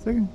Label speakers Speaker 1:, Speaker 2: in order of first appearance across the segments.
Speaker 1: Second.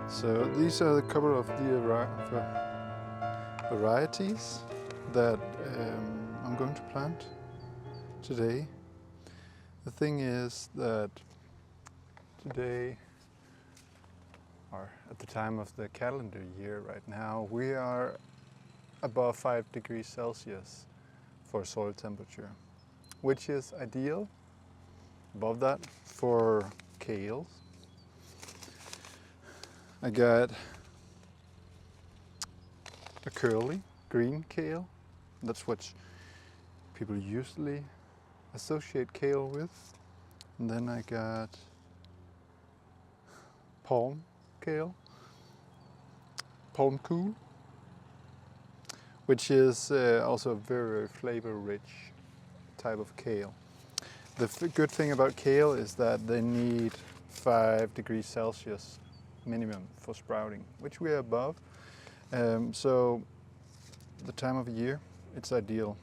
Speaker 1: So these are a couple of the varieties that I'm going to plant today. The thing is that today, or at the time of the calendar year right now, we are above 5 degrees Celsius for soil temperature, which is ideal. Above that for kales. I got a curly green kale. That's what people usually associate kale with. And then I got palm kale, palm cool, which is also a very flavor-rich type of kale. The good thing about kale is that they need 5 degrees Celsius minimum for sprouting, which we are above. So the time of year, it's ideal.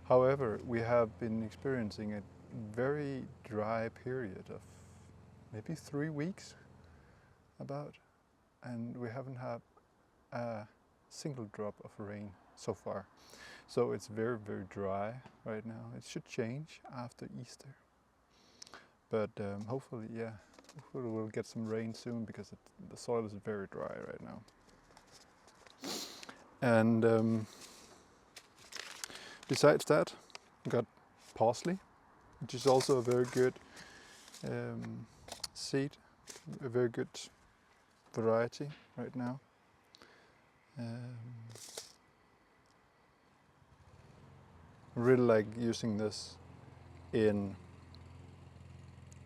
Speaker 1: However, we have been experiencing a very dry period of maybe 3 weeks about, and we haven't had a single drop of rain so far. So it's very, very dry right now. It should change after Easter. But hopefully, yeah, hopefully we'll get some rain soon because the soil is very dry right now. And besides that, we got parsley, which is also a very good seed, a very good variety right now. I really like using this in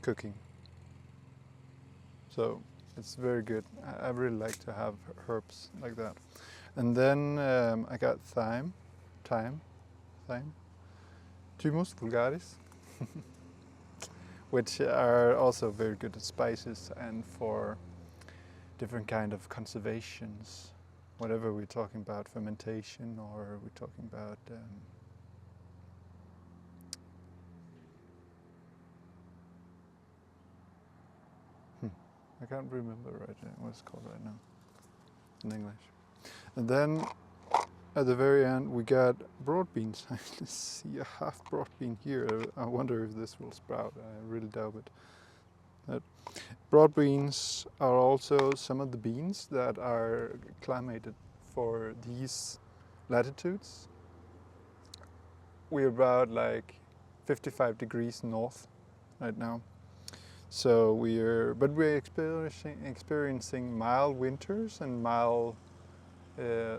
Speaker 1: cooking. So it's very good. I really like to have herbs like that. And then I got thyme, Thymus vulgaris, which are also very good at spices and for different kind of conservations. Whatever we're talking about, fermentation, or we're talking about I can't remember right now what it's called right now in English. And then at the very end we got broad beans. I see a half broad bean here. I wonder if this will sprout. I really doubt it. But broad beans are also some of the beans that are climated for these latitudes. We're about like 55 degrees north right now. So we're experiencing mild winters and mild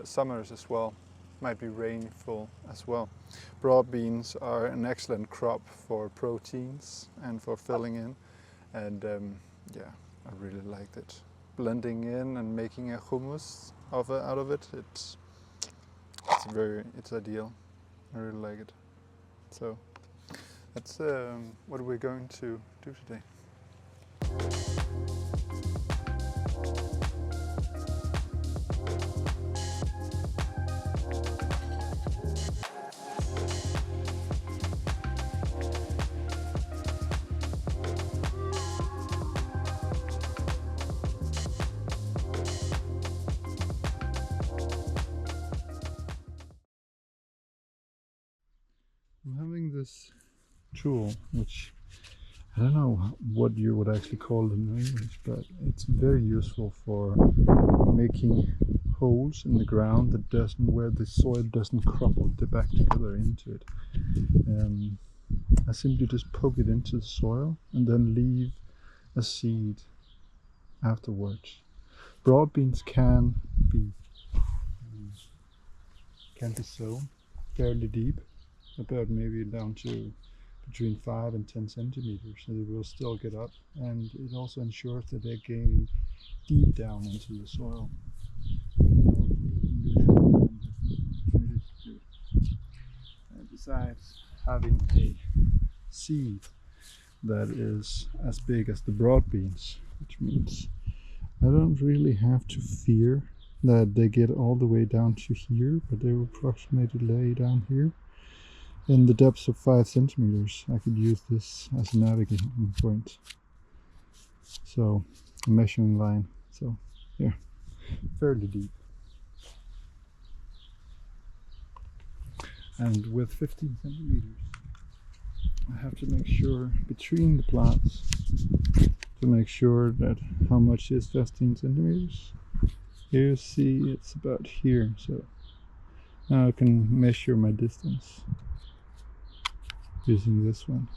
Speaker 1: summers as well. Might be rainful as well. Broad beans are an excellent crop for proteins and for filling in. And yeah, I really liked it. Blending in and making a hummus out of it, it's ideal. I really like it. So that's what we're going to do today. I'm having this tool, which I don't know what you would actually call it in English, but it's very useful for making holes in the ground where the soil doesn't crumble back together into it. I simply just poke it into the soil and then leave a seed afterwards. Broad beans can be sown fairly deep, about maybe down to between 5 and 10 centimeters, so they will still get up, and it also ensures that they're gaining deep down into the soil. Besides having a seed that is as big as the broad beans, which means I don't really have to fear that they get all the way down to here, but they will approximately lay down here in the depths of 5 centimeters. I could use this as a navigating point, so a measuring line. So yeah, fairly deep. And with 15 centimeters, I have to make sure between the plots to make sure that how much is 15 centimeters. Here you see it's about here, so now I can measure my distance using this one.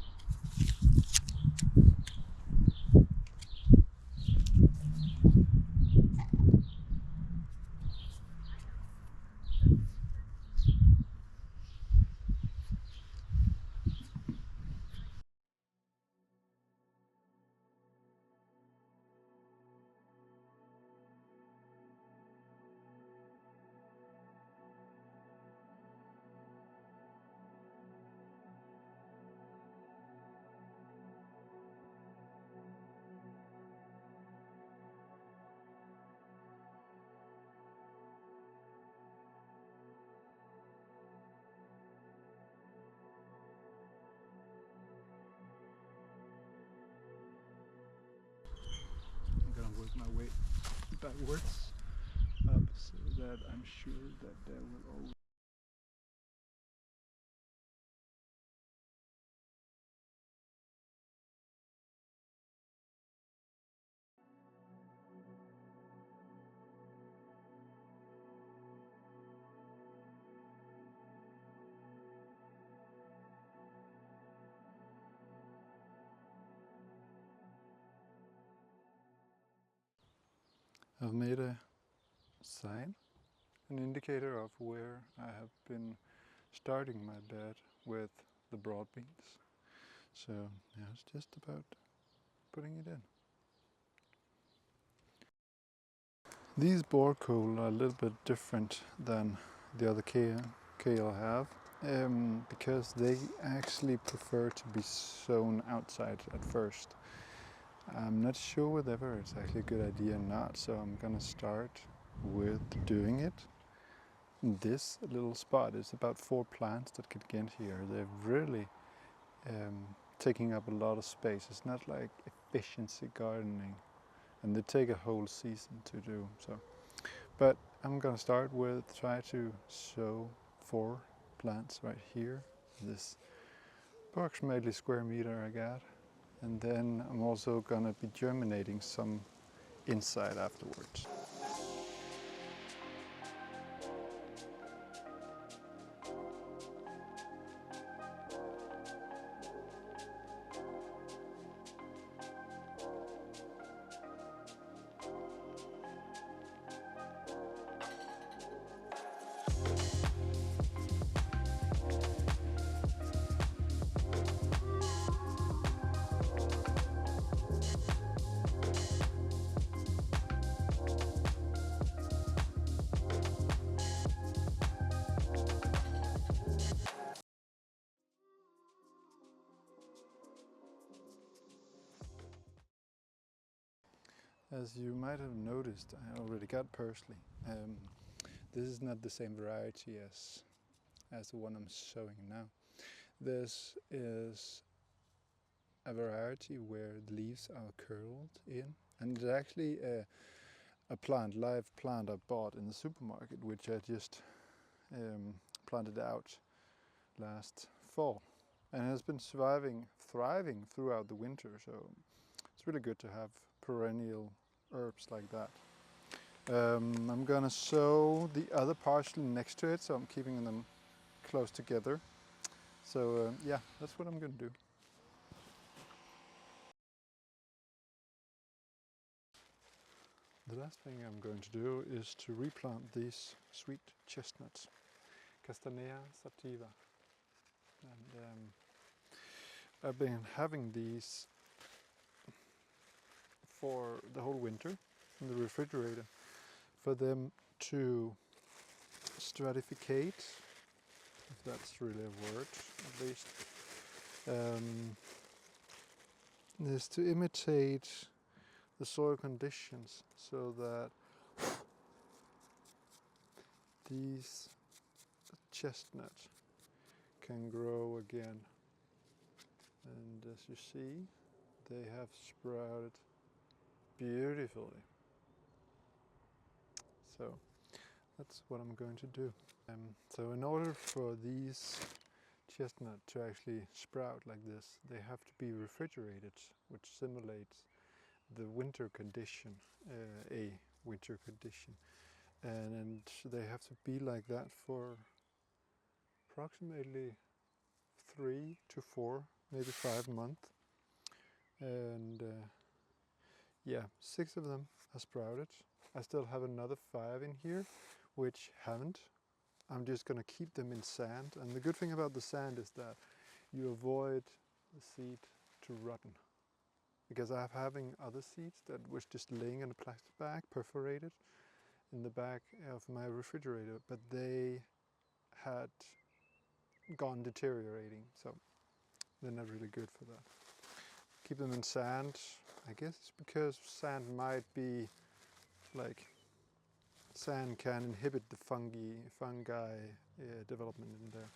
Speaker 1: I'm gonna work my way backwards up so that I'm sure that there will always. I've made a sign, an indicator of where I have been starting my bed with the broad beans. So now it's just about putting it in. These boar coal are a little bit different than the other kale I have, because they actually prefer to be sown outside at first. I'm not sure whether it's actually a good idea or not, so I'm gonna start with doing it. This little spot is about 4 plants that could get here. They're really taking up a lot of space. It's not like efficiency gardening, and they take a whole season to do so. But I'm gonna start with try to sow 4 plants right here, this approximately square meter I got, and then I'm also gonna be germinating some inside afterwards. As you might have noticed, I already got parsley. This is not the same variety as the one I'm sowing now. This is a variety where the leaves are curled in, and it's actually a plant, live plant I bought in the supermarket, which I just planted out last fall, and has been thriving throughout the winter. So it's really good to have perennial herbs like that. I'm gonna sow the other parsley next to it, so I'm keeping them close together. So yeah, that's what I'm gonna do. The last thing I'm going to do is to replant these sweet chestnuts, Castanea sativa. And I've been having these for the whole winter in the refrigerator for them to stratificate, if that's really a word, at least, is to imitate the soil conditions so that these chestnut can grow again. And as you see, they have sprouted beautifully. So that's what I'm going to do. So in order for these chestnut to actually sprout like this, they have to be refrigerated, which simulates the winter condition, a winter condition. And they have to be like that for approximately 3 to 4, maybe 5 months. And yeah, 6 of them are sprouted. I still have another 5 in here, which haven't. I'm just going to keep them in sand. And the good thing about the sand is that you avoid the seed to rotten. Because I'm having other seeds that was just laying in a plastic bag, perforated, in the back of my refrigerator, but they had gone deteriorating, so they're not really good for that. Keep them in sand. I guess it's because sand might be like, sand can inhibit the fungi development in there.